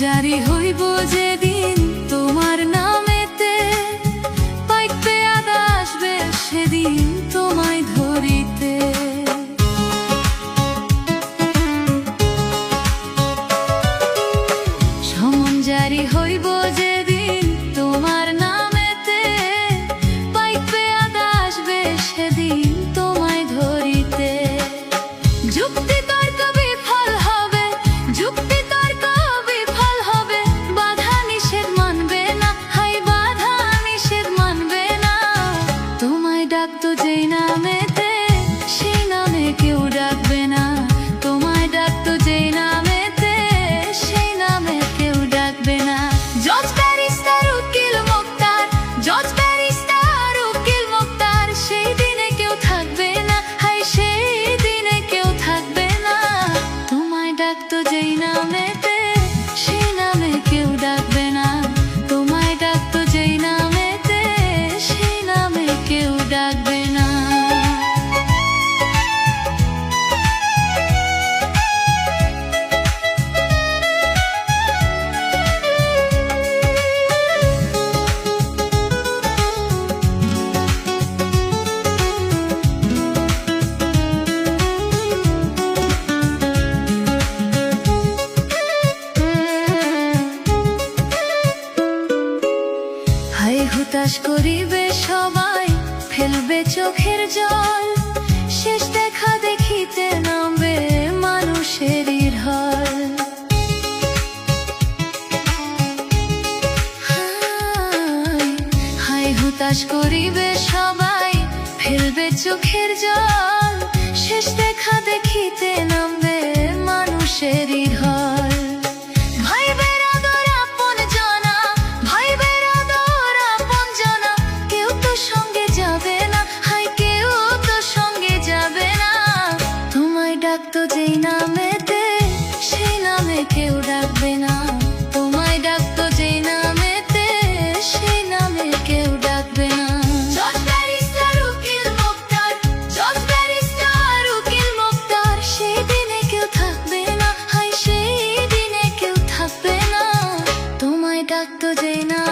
জারি হইব যেদিন তোমার নামেতে, পাইতে আদা আসবে সেদিন তোমায় ধরিতে। সমন জারি হইব যেদিন তোমার নামেতে, পাইতে আদা আসবে সেদিন তোমায় ধরিতে। যুক্তি তর্ক বিফল হবে, যুক্তি তর্ক বিফল হবে, বাধা নিষেধ মানবে না, হাই বাধা নিষেধ মানবে না। তোমায় ডাকতো যেই নামেতে, সেই নামে কেউ ডাকবে না। তোমায় ডাকতো যেই নামেতে, সেই নামে কেউ ডাকবে না। জজ ব্যারিস্টার উকিল মুক্তার, জজ ব্যারিস্টার উকিল মুক্তার, সেই দিনে কেউ থাকবে না, হাই সেই দিনে কেউ থাকবে না। তোমায় ডাকতো যেই নামেতে, সেই নামে কেউ ডাকবে না। তোমায় ডাকতো যেই নামেতে, সেই নামে কেউ ডাকবে না। হাই হুতাশ করিবে সবাই, ফেলবে চোখের জল, শেষ দেখা দেখিতে নামবে মানুষেরই ঢল। হাই হুতাশ করিবে সবাই, ফেলবে চোখের জল, শেষ দেখা দেখিতে নামবে মানুষেরই ঢল। ডাকতো যেই নামেতে, সেই নামে কেউ ডাকবে না। তোমায় ডাকতো যেই নামেতে, সেই নামে কেউ ডাকবে না। জজ ব্যারিস্টার উকিল মুক্তার, জজ ব্যারিস্টার উকিল মুক্তার, সেই দিনে কেউ থাকবে না, হাই সেই দিনে কেউ থাকবে না। তোমায় ডাকতো যেই নামে